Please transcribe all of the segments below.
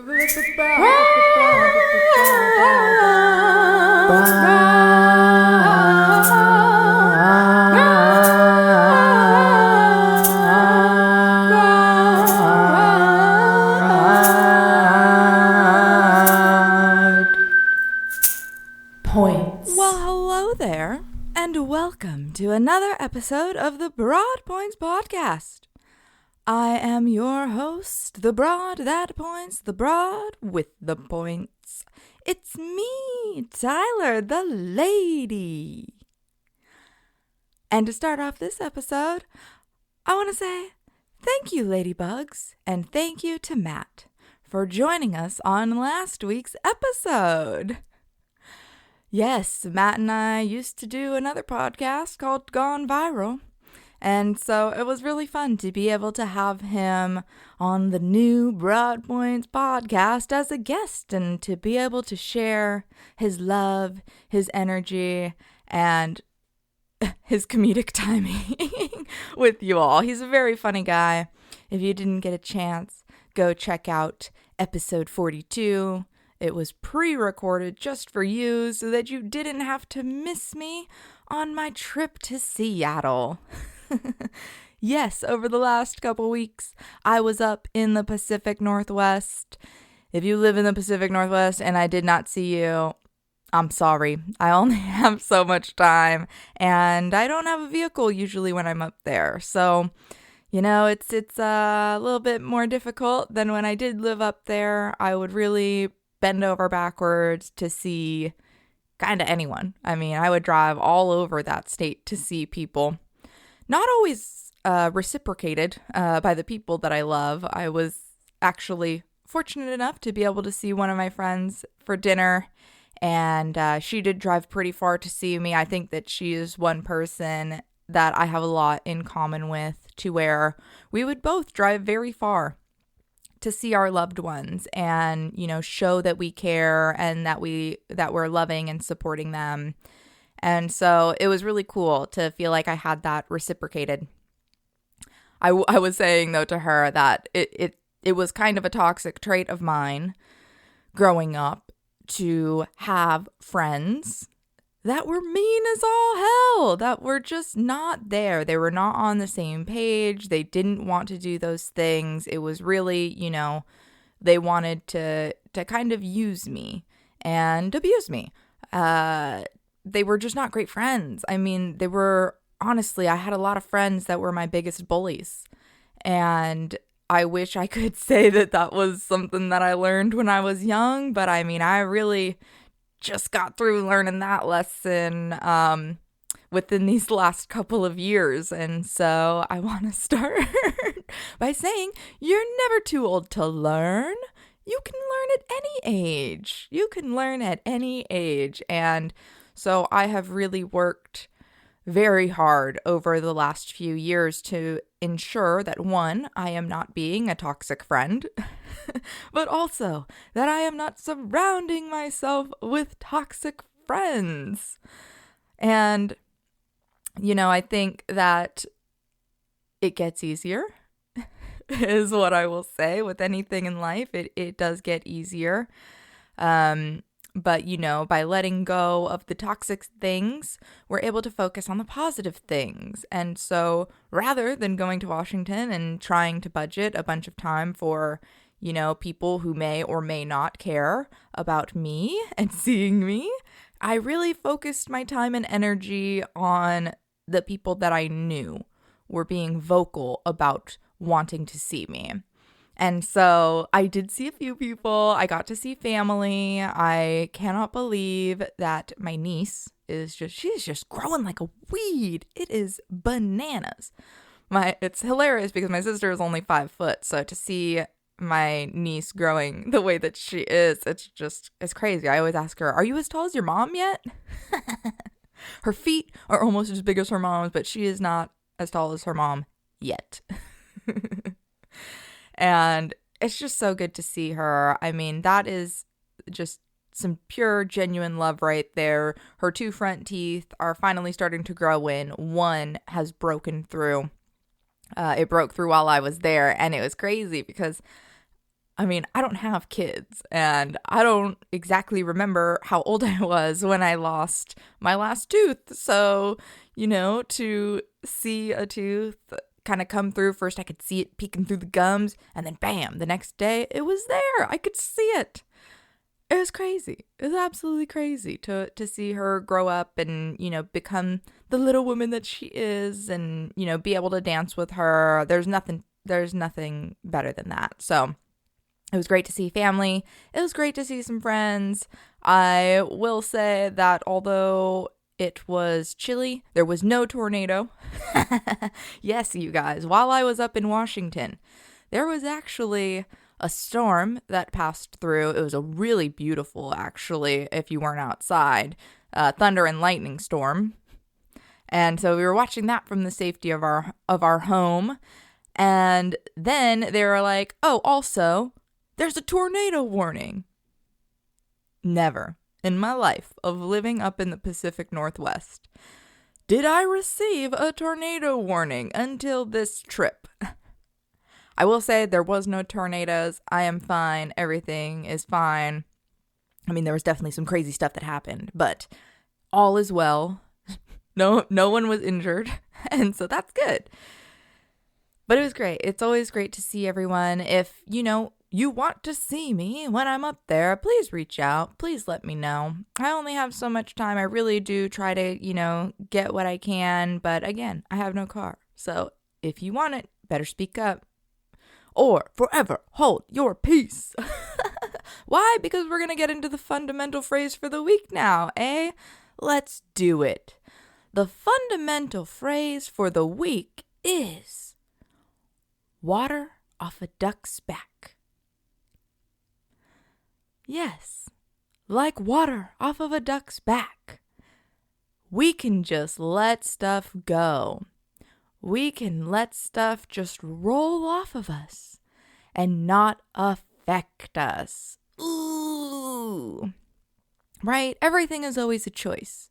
Points. Well, hello there, and welcome to another episode of the Broad Points Podcast. I am your host, the Broad that points, the Broad with the points. It's me, Tyler, the lady. And to start off this episode, I want to say thank you, Ladybugs, and thank you to Matt for joining us on last week's episode. Yes, Matt and I used to do another podcast called Gone Viral, and so it was really fun to be able to have him on the new Broad Points podcast as a guest and to be able to share his love, his energy, and his comedic timing with you all. He's a very funny guy. If you didn't get a chance, go check out episode 42. It was pre-recorded just for you so that you didn't have to miss me on my trip to Seattle. Yes, over the last couple weeks, I was up in the Pacific Northwest. If you live in the Pacific Northwest and I did not see you, I'm sorry. I only have so much time, and I don't have a vehicle usually when I'm up there. So, you know, it's a little bit more difficult than when I did live up there. I would really bend over backwards to see kind of anyone. I mean, I would drive all over that state to see people. Not always reciprocated by the people that I love. I was actually fortunate enough to be able to see one of my friends for dinner, and she did drive pretty far to see me. I think that she is one person that I have a lot in common with, to where we would both drive very far to see our loved ones and, you know, show that we care and that we're loving and supporting them. And so it was really cool to feel like I had that reciprocated. I was saying, though, to her that it was kind of a toxic trait of mine growing up to have friends that were mean as all hell, that were just not there. They were not on the same page. They didn't want to do those things. It was really, you know, they wanted to kind of use me and abuse me. They were just not great friends. I mean, they were, honestly, I had a lot of friends that were my biggest bullies. And I wish I could say that that was something that I learned when I was young. But I mean, I really just got through learning that lesson within these last couple of years. And so I want to start by saying you're never too old to learn. You can learn at any age. You can learn at any age. And so I have really worked very hard over the last few years to ensure that, one, I am not being a toxic friend, but also that I am not surrounding myself with toxic friends. And, you know, I think that it gets easier, is what I will say. With anything in life, it does get easier. But, you know, by letting go of the toxic things, we're able to focus on the positive things. And so rather than going to Washington and trying to budget a bunch of time for, you know, people who may or may not care about me and seeing me, I really focused my time and energy on the people that I knew were being vocal about wanting to see me. And so I did see a few people. I got to see family. I cannot believe that my niece she's just growing like a weed. It is bananas. It's hilarious because my sister is only 5 foot. So to see my niece growing the way that she is, it's crazy. I always ask her, are you as tall as your mom yet? Her feet are almost as big as her mom's, but she is not as tall as her mom yet. And it's just so good to see her. I mean, that is just some pure, genuine love right there. Her 2 front teeth are finally starting to grow in. One has broken through. It broke through while I was there, and it was crazy because I mean, I don't have kids, and I don't exactly remember how old I was when I lost my last tooth. So, to see a tooth kind of come through, first I could see it peeking through the gums, and then bam, the next day it was there. I could see it. It was crazy. It was absolutely crazy to see her grow up and, become the little woman that she is and, be able to dance with her. There's nothing better than that. So it was great to see family. It was great to see some friends. I will say that although it was chilly, there was no tornado. Yes, you guys, while I was up in Washington, there was actually a storm that passed through. It was a really beautiful, actually, if you weren't outside, thunder and lightning storm. And so we were watching that from the safety of our home. And then they were like, oh, also, there's a tornado warning. Never in my life of living up in the Pacific Northwest did I receive a tornado warning until this trip. I will say there was no tornadoes. I am fine. Everything is fine. I mean, there was definitely some crazy stuff that happened, but all is well. No one was injured, and so that's good. But it was great. It's always great to see everyone. If, you want to see me when I'm up there, please reach out. Please let me know. I only have so much time. I really do try to, get what I can. But again, I have no car. So if you want it, better speak up. Or forever hold your peace. Why? Because we're going to get into the fundamental phrase for the week now, eh? Let's do it. The fundamental phrase for the week is water off a duck's back. Yes, like water off of a duck's back. We can just let stuff go. We can let stuff just roll off of us and not affect us. Ooh. Right? Everything is always a choice.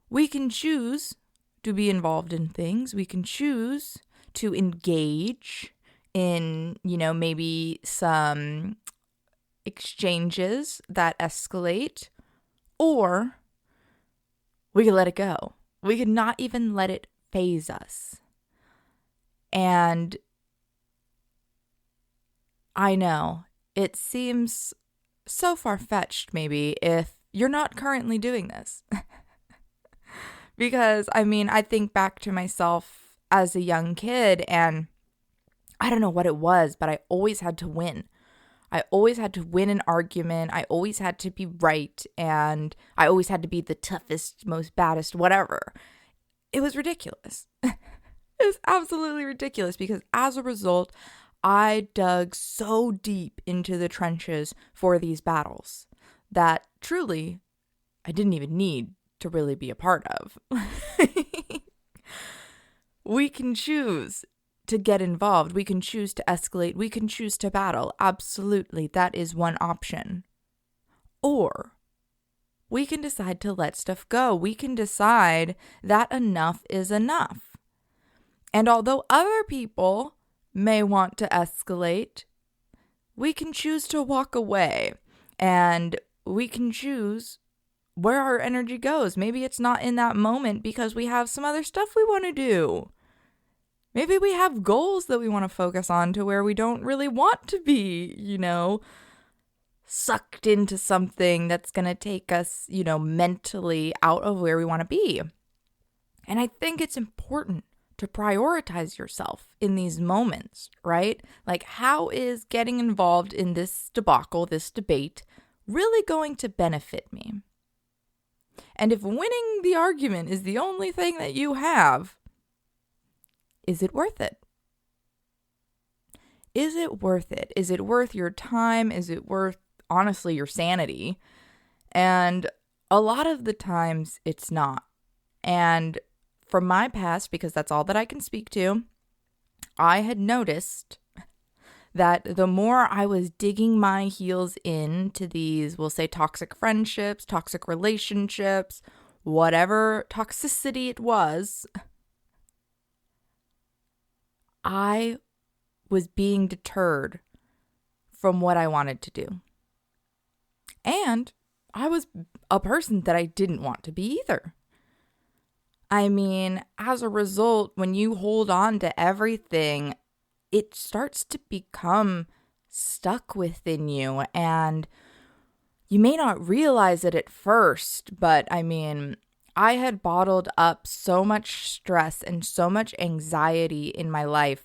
We can choose to be involved in things. We can choose to engage in, maybe some exchanges that escalate, or we could let it go. We could not even let it phase us. And I know it seems so far-fetched maybe if you're not currently doing this. Because, I think back to myself as a young kid, and I don't know what it was, but I always had to win. I always had to win an argument. I always had to be right, and I always had to be the toughest, most baddest, whatever. It was ridiculous. It was absolutely ridiculous because as a result, I dug so deep into the trenches for these battles that truly I didn't even need to really be a part of. We can choose to get involved. We can choose to escalate. We can choose to battle. Absolutely, that is one option. Or we can decide to let stuff go. We can decide that enough is enough. And although other people may want to escalate, we can choose to walk away. And we can choose where our energy goes. Maybe it's not in that moment because we have some other stuff we want to do. Maybe we have goals that we want to focus on to where we don't really want to be, sucked into something that's going to take us, mentally out of where we want to be. And I think it's important to prioritize yourself in these moments, right? Like, how is getting involved in this debacle, this debate, really going to benefit me? And if winning the argument is the only thing that you have, is it worth it? Is it worth it? Is it worth your time? Is it worth, honestly, your sanity? And a lot of the times it's not. And from my past, because that's all that I can speak to, I had noticed that the more I was digging my heels into these, we'll say toxic friendships, toxic relationships, whatever toxicity it was, I was being deterred from what I wanted to do. And I was a person that I didn't want to be either. I mean, as a result, when you hold on to everything, it starts to become stuck within you, and you may not realize it at first, but I mean, I had bottled up so much stress and so much anxiety in my life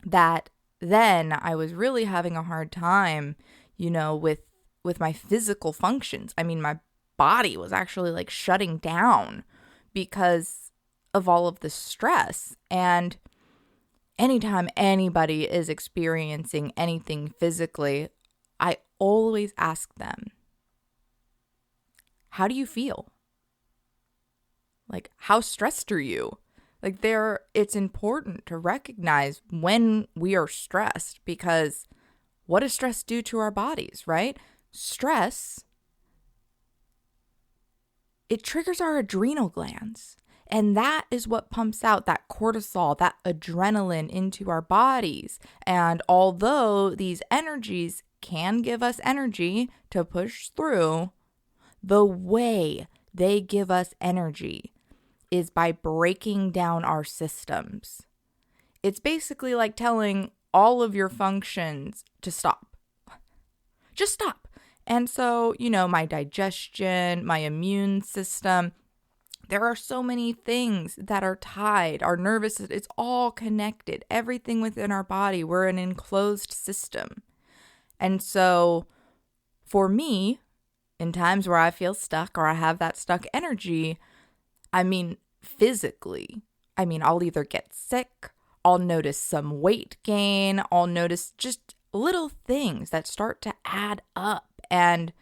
that then I was really having a hard time, with my physical functions. I mean, my body was actually like shutting down because of all of the stress. And anytime anybody is experiencing anything physically, I always ask them, how do you feel? Like, how stressed are you? Like, it's important to recognize when we are stressed, because what does stress do to our bodies, right? Stress, it triggers our adrenal glands. And that is what pumps out that cortisol, that adrenaline into our bodies. And although these energies can give us energy to push through, the way they give us energy is by breaking down our systems. It's basically like telling all of your functions to stop. Just stop. And so, my digestion, my immune system, there are so many things that are tied. Our nervous system, it's all connected. Everything within our body, we're an enclosed system. And so for me, in times where I feel stuck or I have that stuck energy, I mean, physically, I'll either get sick, I'll notice some weight gain, I'll notice just little things that start to add up. And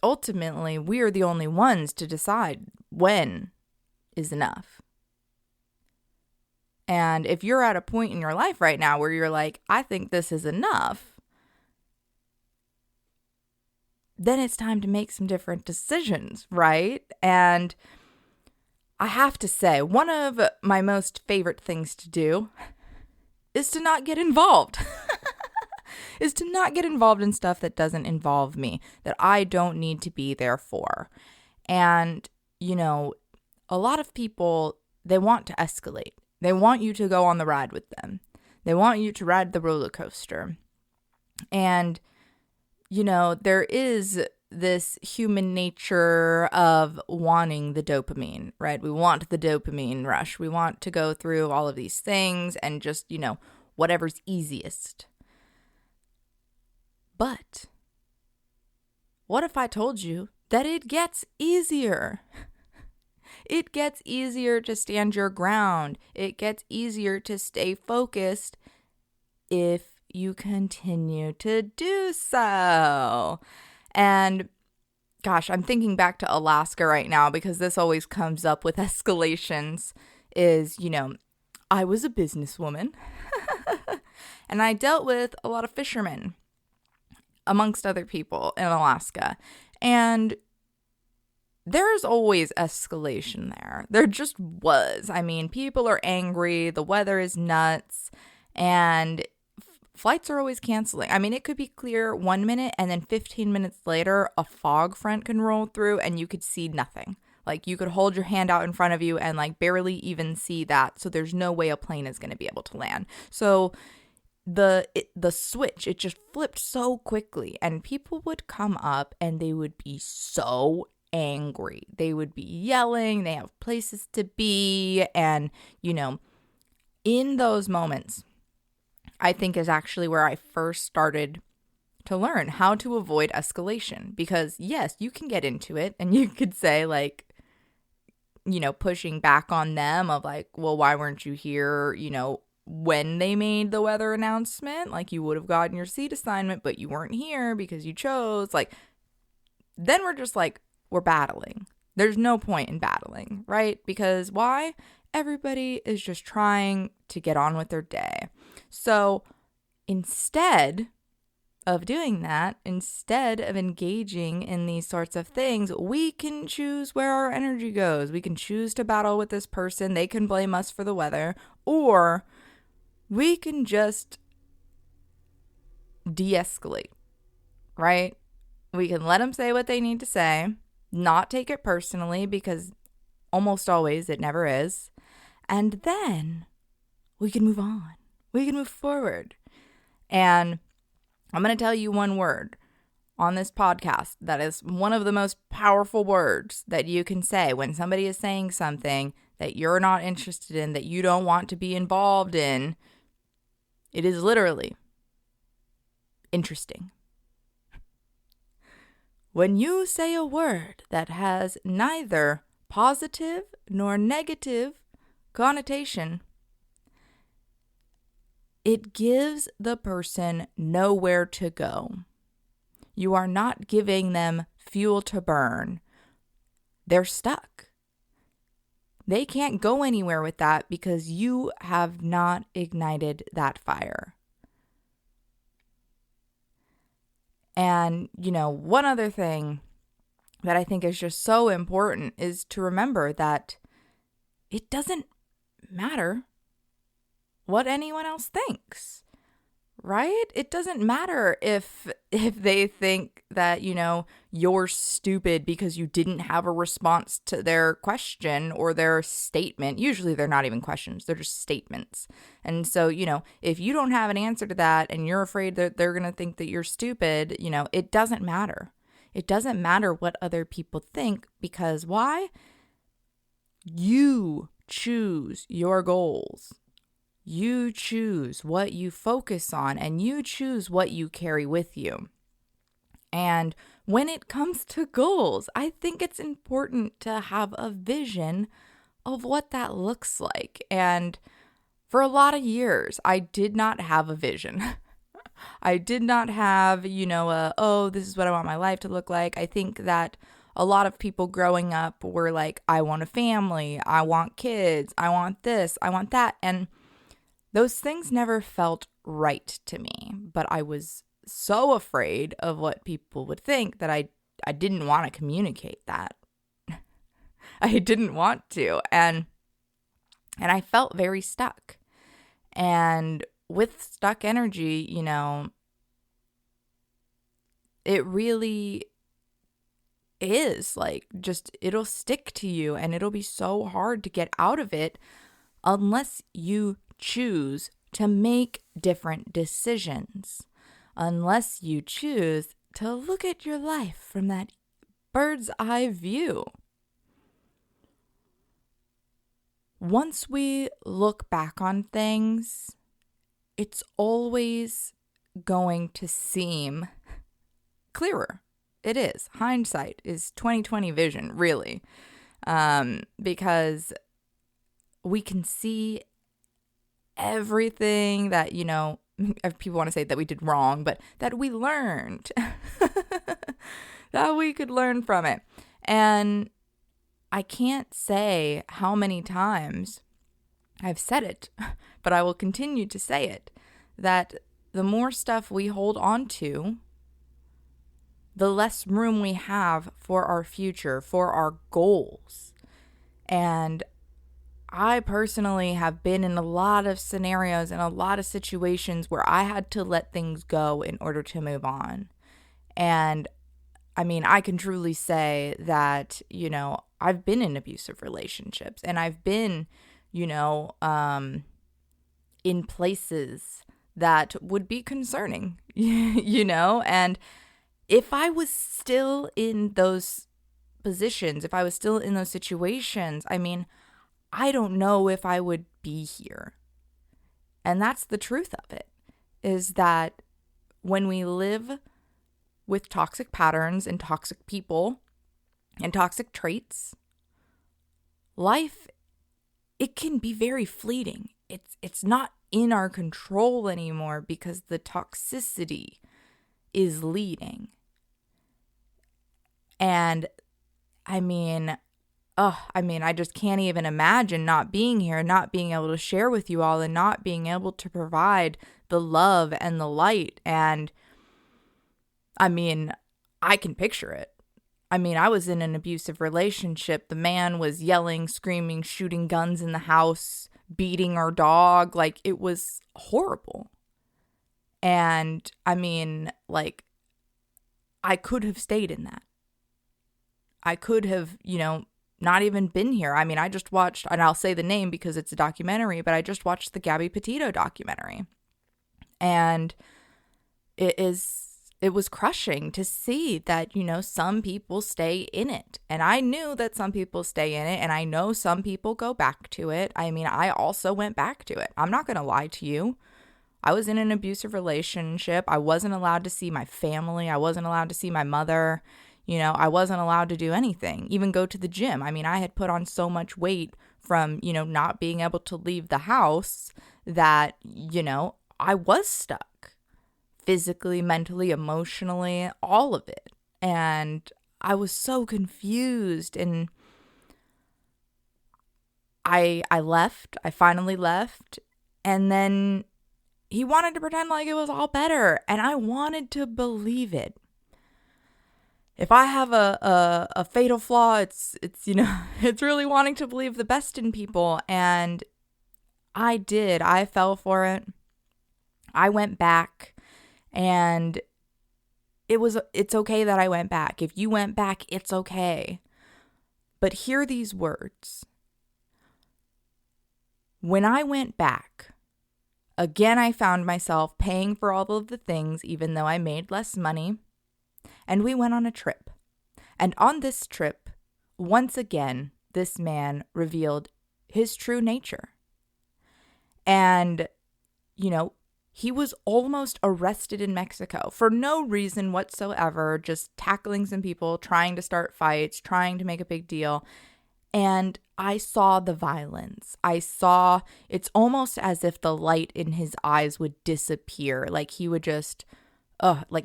ultimately, we are the only ones to decide when is enough. And if you're at a point in your life right now where you're like, I think this is enough, then it's time to make some different decisions, right? And I have to say, one of my most favorite things to do is to not get involved. Is to not get involved in stuff that doesn't involve me, that I don't need to be there for. And, a lot of people, they want to escalate. They want you to go on the ride with them. They want you to ride the roller coaster. And, there is this human nature of wanting the dopamine, right? We want the dopamine rush. We want to go through all of these things and just, whatever's easiest. But what if I told you that it gets easier? It gets easier to stand your ground. It gets easier to stay focused if you continue to do so. And gosh, I'm thinking back to Alaska right now because this always comes up with escalations is, I was a businesswoman and I dealt with a lot of fishermen, amongst other people in Alaska. And there's always escalation there. There just was. People are angry. The weather is nuts. And flights are always canceling. It could be clear 1 minute and then 15 minutes later, a fog front can roll through and you could see nothing. Like you could hold your hand out in front of you and like barely even see that. So there's no way a plane is going to be able to land. So the switch, it just flipped so quickly, and people would come up and they would be so angry. They would be yelling, they have places to be, and in those moments, I think is actually where I first started to learn how to avoid escalation. Because yes, you can get into it and you could say like, pushing back on them of like, well, why weren't you here, when they made the weather announcement? Like you would have gotten your seat assignment, but you weren't here because you chose. Like, then we're just like, we're battling. There's no point in battling, right? Because why? Everybody is just trying to get on with their day. So instead of doing that, instead of engaging in these sorts of things, we can choose where our energy goes. We can choose to battle with this person. They can blame us for the weather, or we can just de-escalate, right? We can let them say what they need to say, not take it personally, because almost always it never is. And then we can move on. We can move forward. And I'm going to tell you one word on this podcast that is one of the most powerful words that you can say when somebody is saying something that you're not interested in, that you don't want to be involved in. It is literally interesting. When you say a word that has neither positive nor negative connotation, it gives the person nowhere to go. You are not giving them fuel to burn. They're stuck. They can't go anywhere with that because you have not ignited that fire. And, one other thing that I think is just so important is to remember that it doesn't matter what anyone else thinks, right? It doesn't matter if they think that, you're stupid because you didn't have a response to their question or their statement. Usually they're not even questions, they're just statements. And so, if you don't have an answer to that and you're afraid that they're going to think that you're stupid, it doesn't matter. It doesn't matter what other people think, because why? You choose your goals. You choose what you focus on, and you choose what you carry with you. And when it comes to goals, I think it's important to have a vision of what that looks like. And for a lot of years, I did not have a vision. I did not have, this is what I want my life to look like. I think that a lot of people growing up were like, I want a family, I want kids, I want this, I want that. And those things never felt right to me, but I was so afraid of what people would think that I didn't want to communicate that. I didn't want to. And I felt very stuck. And with stuck energy, it really is it'll stick to you, and it'll be so hard to get out of it unless you choose to make different decisions, unless you choose to look at your life from that bird's eye view. Once we look back on things, it's always going to seem clearer. It is. Hindsight is 20/20 vision, really, because we can see everything that, people want to say that we did wrong, but that we learned, that we could learn from it. And I can't say how many times I've said it, but I will continue to say it, that the more stuff we hold on to, the less room we have for our future, for our goals. And I personally have been in a lot of scenarios and a lot of situations where I had to let things go in order to move on. And I can truly say that, I've been in abusive relationships, and I've been, in places that would be concerning, and if I was still in those positions, if I was still in those situations, I don't know if I would be here. And that's the truth of it, is that when we live with toxic patterns and toxic people and toxic traits, life, it can be very fleeting. It's not in our control anymore because the toxicity is leading. And I just can't even imagine not being here, not being able to share with you all, and not being able to provide the love and the light. And I can picture it. I was in an abusive relationship. The man was yelling, screaming, shooting guns in the house, beating our dog. It was horrible. And I mean, like, I could have stayed in that. I could have, not even been here. I mean, I just watched, and I'll say the name because it's a documentary, but I just watched the Gabby Petito documentary. And it was crushing to see that, some people stay in it. And I knew that some people stay in it, and I know some people go back to it. I mean, I also went back to it. I'm not going to lie to you. I was in an abusive relationship. I wasn't allowed to see my family. I wasn't allowed to see my mother. I wasn't allowed to do anything, even go to the gym. I mean, I had put on so much weight from, not being able to leave the house that, I was stuck physically, mentally, emotionally, all of it. And I was so confused. And I left. I finally left. And then he wanted to pretend like it was all better. And I wanted to believe it. If I have a fatal flaw, it's it's really wanting to believe the best in people. And I did. I fell for it. I went back, and it's okay that I went back. If you went back, it's okay. But hear these words. When I went back, again, I found myself paying for all of the things, even though I made less money. And we went on a trip. And on this trip, once again, this man revealed his true nature. And, he was almost arrested in Mexico for no reason whatsoever, just tackling some people, trying to start fights, trying to make a big deal. And I saw the violence. It's almost as if the light in his eyes would disappear. Like he would just,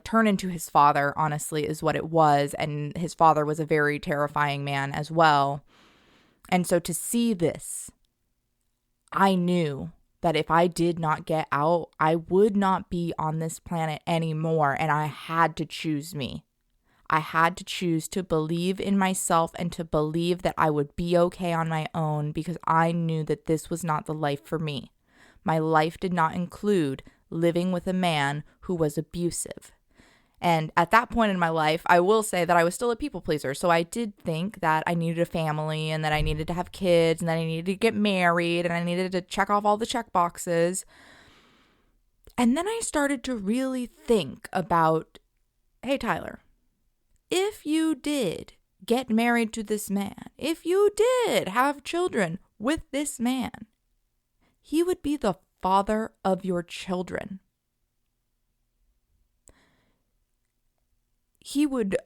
turn into his father, honestly, is what it was. And his father was a very terrifying man as well. And so to see this, I knew that if I did not get out, I would not be on this planet anymore. And I had to choose me. I had to choose to believe in myself and to believe that I would be okay on my own, because I knew that this was not the life for me. My life did not include living with a man who was abusive. And at that point in my life, I will say that I was still a people pleaser. So I did think that I needed a family and that I needed to have kids and that I needed to get married and I needed to check off all the check boxes. And then I started to really think about, hey, Tyler, if you did get married to this man, if you did have children with this man, he would be the father of your children. He would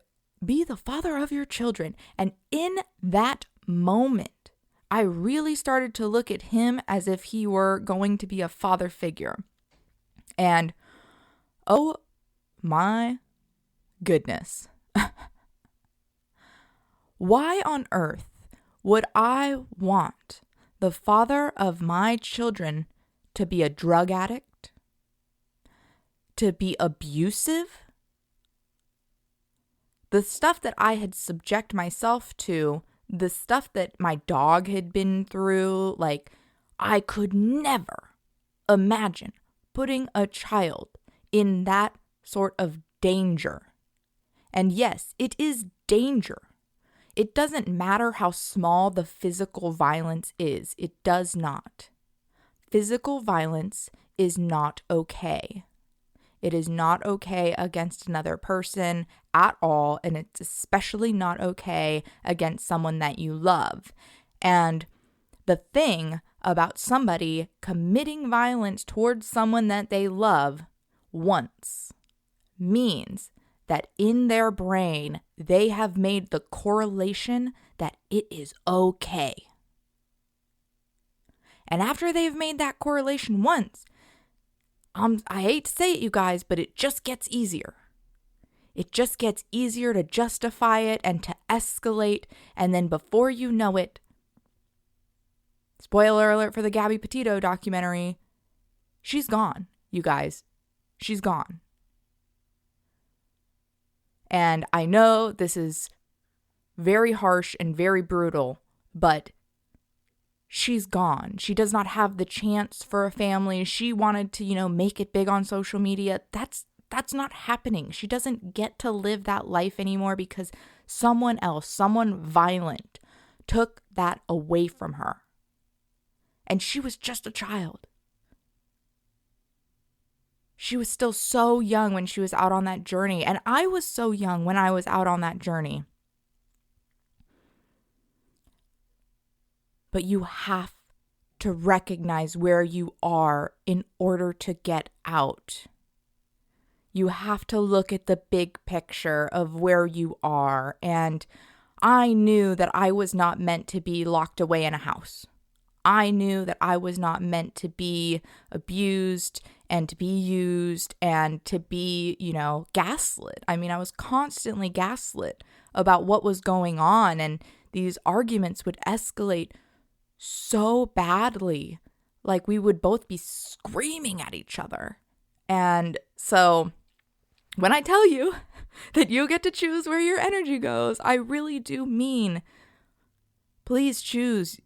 be the father of your children. And in that moment, I really started to look at him as if he were going to be a father figure. And oh my goodness. Why on earth would I want the father of my children to be a drug addict? To be abusive? The stuff that I had subject myself to, the stuff that my dog had been through, like, I could never imagine putting a child in that sort of danger. And yes, it is danger. It doesn't matter how small the physical violence is. It does not. Physical violence is not okay. It is not okay against another person at all, and it's especially not okay against someone that you love. And the thing about somebody committing violence towards someone that they love once means that in their brain, they have made the correlation that it is okay. And after they've made that correlation once, I hate to say it, you guys, but it just gets easier. It just gets easier to justify it and to escalate. And then before you know it, spoiler alert for the Gabby Petito documentary, she's gone, you guys. She's gone. And I know this is very harsh and very brutal, but she's gone. She does not have the chance for a family. She wanted to, make it big on social media. That's not happening. She doesn't get to live that life anymore because someone else, someone violent, took that away from her. And she was just a child. She was still so young when she was out on that journey. And I was so young when I was out on that journey. But you have to recognize where you are in order to get out. You have to look at the big picture of where you are. And I knew that I was not meant to be locked away in a house. I knew that I was not meant to be abused and to be used and to be, gaslit. I mean, I was constantly gaslit about what was going on, and these arguments would escalate so badly. Like, we would both be screaming at each other. And so when I tell you that you get to choose where your energy goes, I really do mean, please choose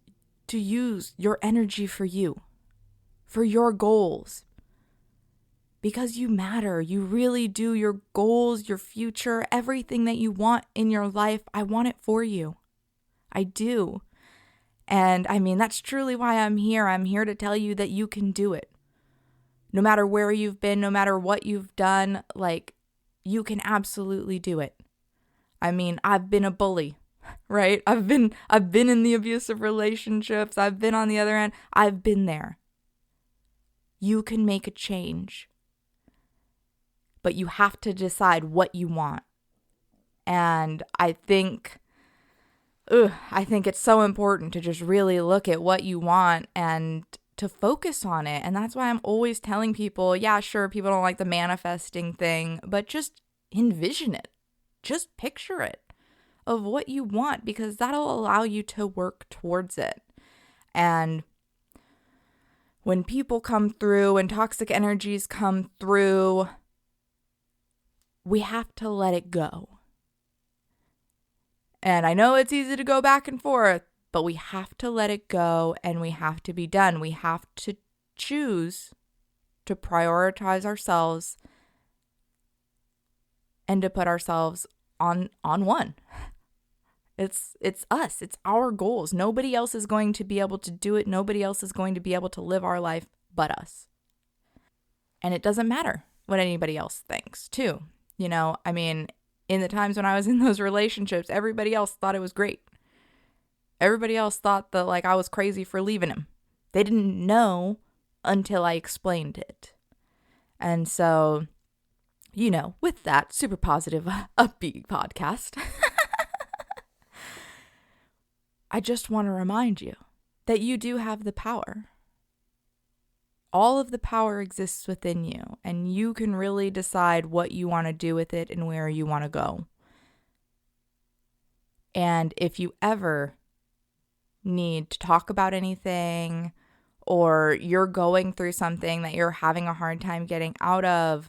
to use your energy for you, for your goals. Because you matter. You really do. Your goals, your future, everything that you want in your life, I want it for you. I do. And I mean, that's truly why I'm here. I'm here to tell you that you can do it. No matter where you've been, no matter what you've done, you can absolutely do it. I mean, I've been a bully, right? I've been in the abusive relationships. I've been on the other end. I've been there. You can make a change. But you have to decide what you want. And I think it's so important to just really look at what you want and to focus on it. And that's why I'm always telling people, yeah, sure, people don't like the manifesting thing, but just envision it. Just picture it of what you want, because that'll allow you to work towards it. And when people come through and toxic energies come through, we have to let it go. And I know it's easy to go back and forth, but we have to let it go and we have to be done. We have to choose to prioritize ourselves and to put ourselves on one. It's us. It's our goals. Nobody else is going to be able to do it. Nobody else is going to be able to live our life but us. And it doesn't matter what anybody else thinks, too. I mean, in the times when I was in those relationships, everybody else thought it was great. Everybody else thought that, I was crazy for leaving him. They didn't know until I explained it. And so, with that super positive, upbeat podcast, I just want to remind you that you do have the power. All of the power exists within you, and you can really decide what you want to do with it and where you want to go. And if you ever need to talk about anything, or you're going through something that you're having a hard time getting out of,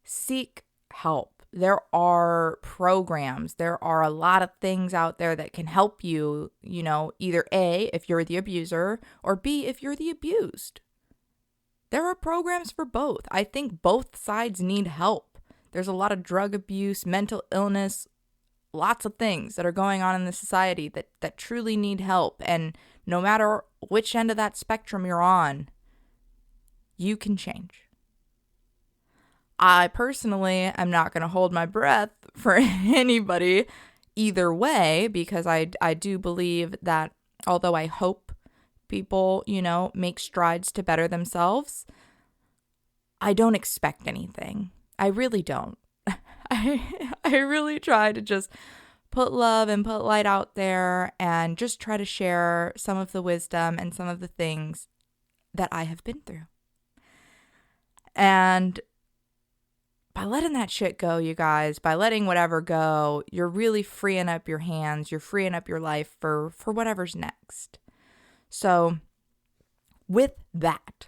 seek help. There are programs, there are a lot of things out there that can help you, either A, if you're the abuser, or B, if you're the abused. There are programs for both. I think both sides need help. There's a lot of drug abuse, mental illness, lots of things that are going on in the society that truly need help. And no matter which end of that spectrum you're on, you can change. I personally am not going to hold my breath for anybody either way, because I do believe that although I hope people, make strides to better themselves, I don't expect anything. I really don't. I really try to just put love and put light out there and just try to share some of the wisdom and some of the things that I have been through. And by letting that shit go, you guys, by letting whatever go, you're really freeing up your hands. You're freeing up your life for whatever's next. So with that,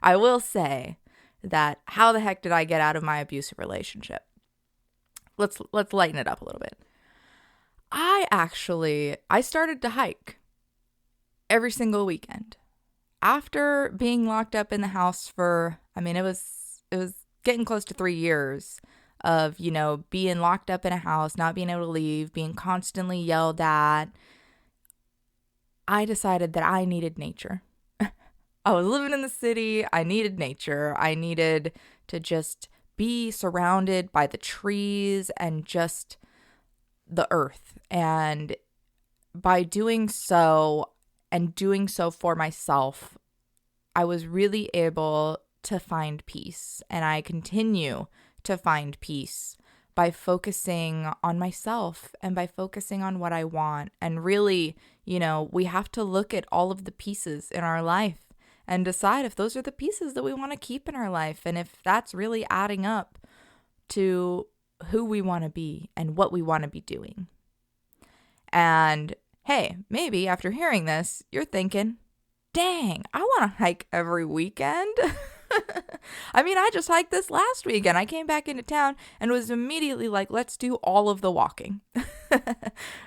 I will say that how the heck did I get out of my abusive relationship? Let's lighten it up a little bit. I started to hike. every single weekend. After being locked up in the house for, it was getting close to 3 years of, being locked up in a house, not being able to leave, being constantly yelled at, I decided that I needed nature. I was living in the city. I needed nature. I needed to just be surrounded by the trees and just the earth. And by doing so and doing so for myself, I was really able to find peace. And I continue to find peace by focusing on myself and by focusing on what I want. And really, we have to look at all of the pieces in our life and decide if those are the pieces that we want to keep in our life and if that's really adding up to who we want to be and what we want to be doing. And hey, maybe after hearing this, you're thinking, dang, I want to hike every weekend. I just hiked this last weekend. I came back into town and was immediately like, let's do all of the walking.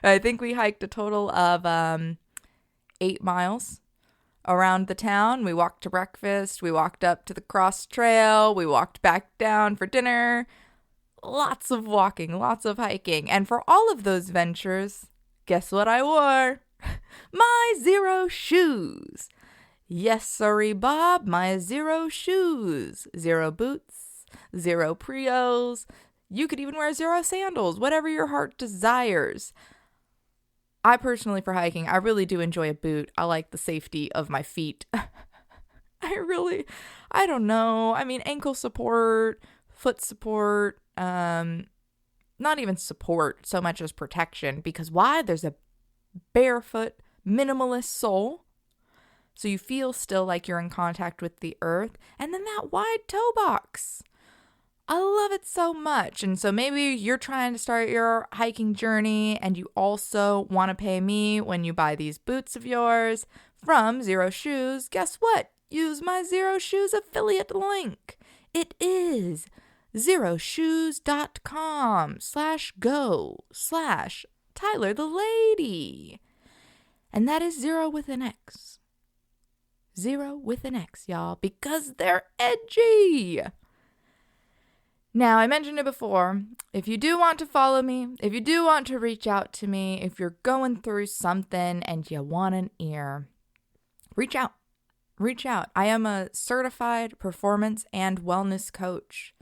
I think we hiked a total of 8 miles around the town. We walked to breakfast. We walked up to the cross trail. We walked back down for dinner. Lots of walking, lots of hiking. And for all of those ventures, guess what I wore? My Xero shoes. Yes, sorry, Bob, my Xero shoes. Xero boots, Xero Prios. You could even wear Xero sandals, whatever your heart desires. I personally, for hiking, I really do enjoy a boot. I like the safety of my feet. I don't know. Ankle support, foot support, not even support so much as protection. Because why? There's a barefoot, minimalist sole. So you feel still like you're in contact with the earth. And then that wide toe box. I love it so much. And so maybe you're trying to start your hiking journey and you also want to pay me when you buy these boots of yours from Xero Shoes. Guess what? Use my Xero Shoes affiliate link. It is xeroshoes.com/go/Tyler the Lady. And that is Xero with an X. Xero with an X, y'all, because they're edgy. Now, I mentioned it before. If you do want to follow me, if you do want to reach out to me, if you're going through something and you want an ear, reach out. Reach out. I am a certified performance and wellness coach.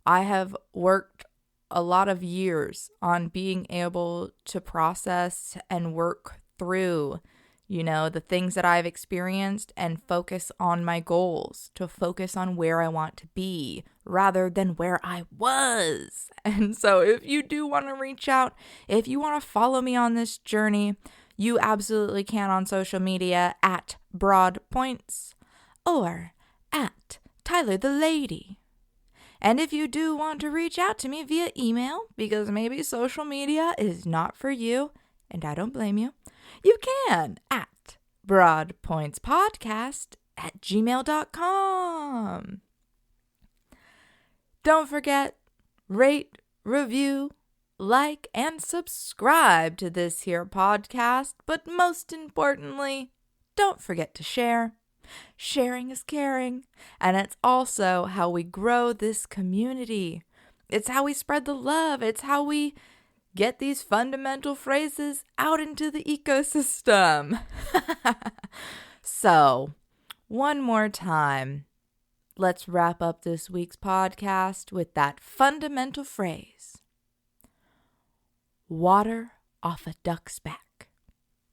I have worked a lot of years on being able to process and work through the things that I've experienced and focus on my goals, to focus on where I want to be rather than where I was. And so if you do want to reach out, if you want to follow me on this journey, you absolutely can on social media at BroadPoints or at Tyler the Lady. And if you do want to reach out to me via email, because maybe social media is not for you, and I don't blame you, you can at broadpointspodcast@gmail.com. Don't forget, rate, review, like, and subscribe to this here podcast. But most importantly, don't forget to share. Sharing is caring. And it's also how we grow this community. It's how we spread the love. It's how we get these fundamental phrases out into the ecosystem. So, one more time, let's wrap up this week's podcast with that fundamental phrase. Water off a duck's back.